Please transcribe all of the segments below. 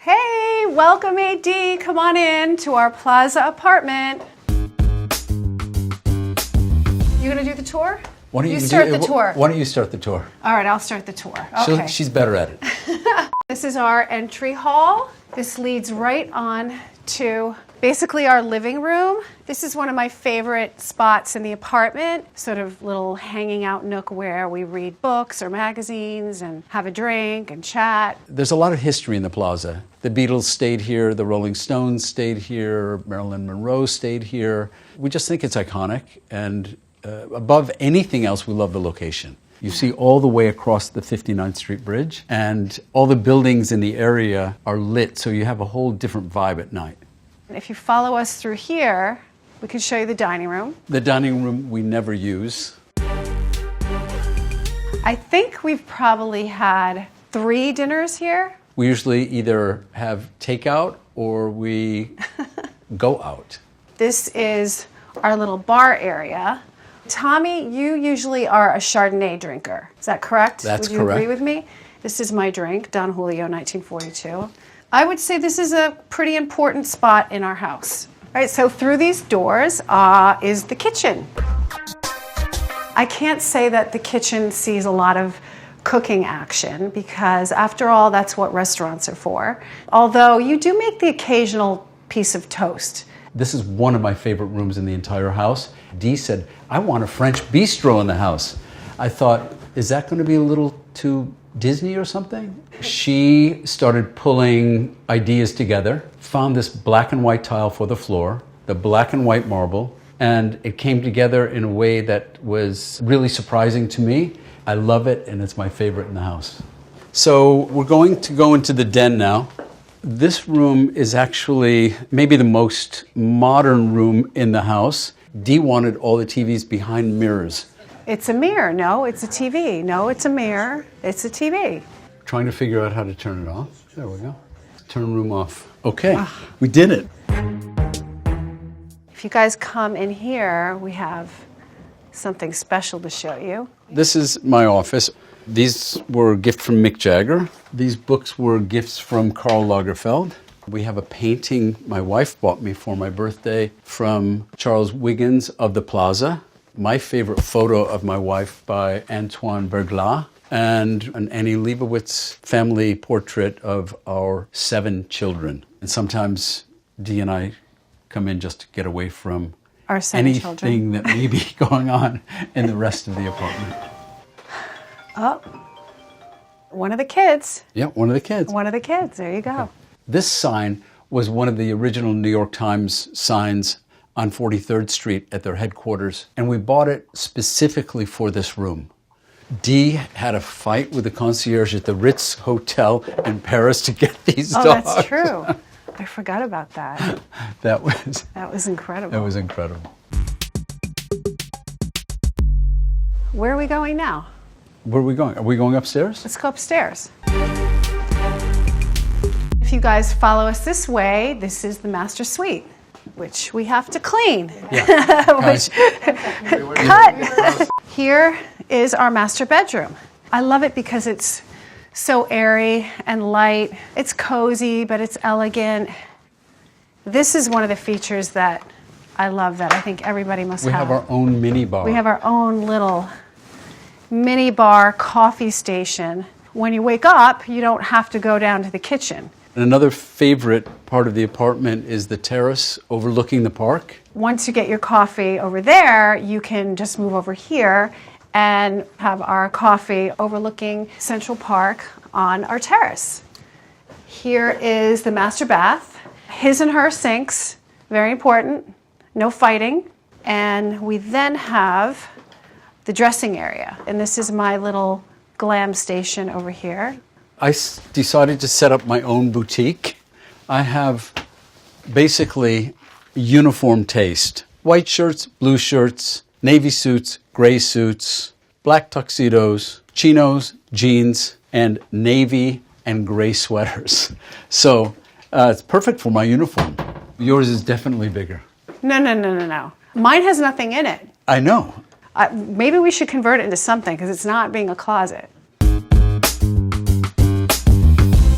Hey, welcome AD. Come on in to our Plaza apartment. You gonna do the tour? Why don't you start the tour. Why don't you start the tour? All right, I'll start the tour. Okay. She's better at it. This is our entry hall. This leads right on to basically our living room. This is one of my favorite spots in the apartment, sort of little hanging out nook where we read books or magazines and have a drink and chat. There's a lot of history in the Plaza. The Beatles stayed here, the Rolling Stones stayed here, Marilyn Monroe stayed here. We just think it's iconic, and above anything else, we love the location. You see all the way across the 59th Street Bridge, and all the buildings in the area are lit, so you have a whole different vibe at night. If you follow us through here, we can show you the dining room. The dining room we never use. I think we've probably had 3 dinners here. We usually either have takeout or we go out. This is our little bar area. Tommy, you usually are a Chardonnay drinker. Is that correct? That's correct. Would you agree with me? This is my drink, Don Julio 1942. I would say this is a pretty important spot in our house. All right, so through these doors is the kitchen. I can't say that the kitchen sees a lot of cooking action because, after all, that's what restaurants are for. Although you do make the occasional piece of toast. This is one of my favorite rooms in the entire house. Dee said, I want a French bistro in the house. I thought, is that going to be a little too Disney or something? She started pulling ideas together, found this black and white tile for the floor, the black and white marble, and it came together in a way that was really surprising to me. I love it, and it's my favorite in the house. So we're going to go into the den now. This room is actually maybe the most modern room in the house. Dee wanted all the TVs behind mirrors. It's a mirror. No, it's a TV. No, it's a mirror. It's a TV. Trying to figure out how to turn it off. There we go. Turn room off. Okay, we did it. If you guys come in here, we have something special to show you. This is my office. These were a gift from Mick Jagger. These books were gifts from Karl Lagerfeld. We have a painting my wife bought me for my birthday from Charles Wiggins of the Plaza. My favorite photo of my wife by Antoine Berglas, and an Annie Leibovitz family portrait of our 7 children. And sometimes Dee and I come in just to get away from our 7 anything children that may be going on in the rest of the apartment. Oh, one of the kids. Yeah, one of the kids. One of the kids. There you go. Okay. This sign was one of the original New York Times signs on 43rd Street at their headquarters, and we bought it specifically for this room. Dee had a fight with the concierge at the Ritz Hotel in Paris to get these dogs. Oh, that's true. I forgot about that. That was incredible. It was incredible. Where are we going now? Where are we going? Are we going upstairs? Let's go upstairs. If you guys follow us this way, this is the master suite, which we have to clean. Yeah. Cut! Here is our master bedroom. I love it because it's so airy and light. It's cozy, but it's elegant. This is one of the features that I love that I think everybody must have. We have our own mini bar. We have our own little mini bar coffee station. When you wake up, you don't have to go down to the kitchen. And another favorite part of the apartment is the terrace overlooking the park. Once you get your coffee over there, you can just move over here and have our coffee overlooking Central Park on our terrace. Here is the master bath. His and her sinks, very important, no fighting. And we then have the dressing area. And this is my little glam station over here. I decided to set up my own boutique. I have basically uniform taste. White shirts, blue shirts, navy suits, gray suits, black tuxedos, chinos, jeans, and navy and gray sweaters. So it's perfect for my uniform. Yours is definitely bigger. No. Mine has nothing in it. I know. Maybe we should convert it into something because it's not being a closet.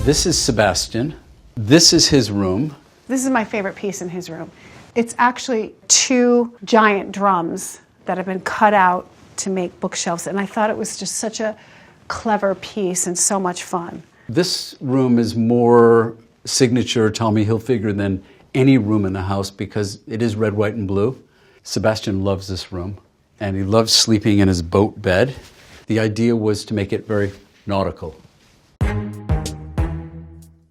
This is Sebastian. This is his room. This is my favorite piece in his room. It's actually 2 giant drums that have been cut out to make bookshelves, and I thought it was just such a clever piece and so much fun. This room is more signature Tommy Hilfiger than any room in the house because it is red, white, and blue. Sebastian loves this room, and he loves sleeping in his boat bed. The idea was to make it very nautical.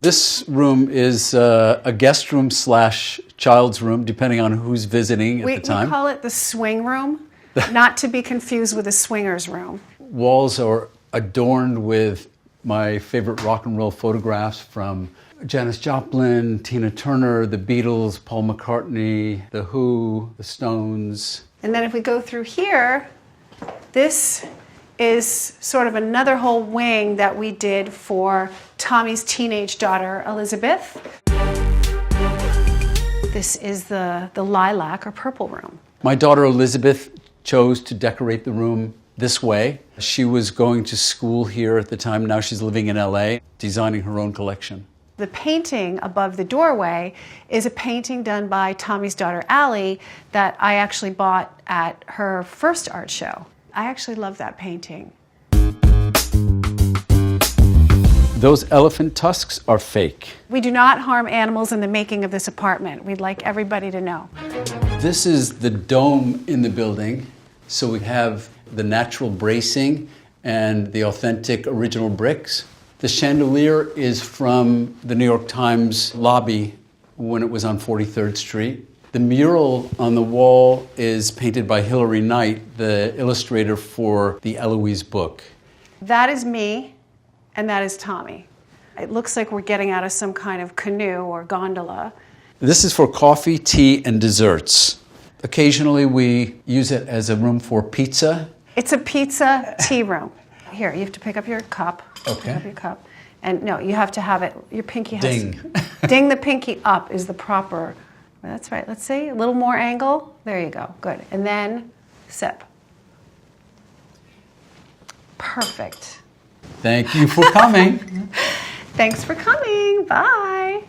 This room is a guest room / child's room, depending on who's visiting at the time. We call it the swing room, not to be confused with a swinger's room. Walls are adorned with my favorite rock and roll photographs from Janis Joplin, Tina Turner, the Beatles, Paul McCartney, The Who, the Stones. And then if we go through here, this is sort of another whole wing that we did for Tommy's teenage daughter, Elizabeth. This is the lilac or purple room. My daughter Elizabeth chose to decorate the room this way. She was going to school here at the time. Now she's living in LA, designing her own collection. The painting above the doorway is a painting done by Tommy's daughter, Allie, that I actually bought at her first art show. I actually love that painting. Those elephant tusks are fake. We do not harm animals in the making of this apartment. We'd like everybody to know. This is the dome in the building. So we have the natural bracing and the authentic original bricks. The chandelier is from the New York Times lobby when it was on 43rd Street. The mural on the wall is painted by Hilary Knight, the illustrator for the Eloise book. That is me, and that is Tommy. It looks like we're getting out of some kind of canoe or gondola. This is for coffee, tea, and desserts. Occasionally we use it as a room for pizza. It's a pizza tea room. Here, you have to pick up your cup. Okay. Pick up your cup. And no, you have to have it, your pinky has Ding. Ding the pinky up is the proper, that's right. Let's see, a little more angle. There you go, good. And then sip. Perfect. Thank you for coming. Thanks for coming, bye.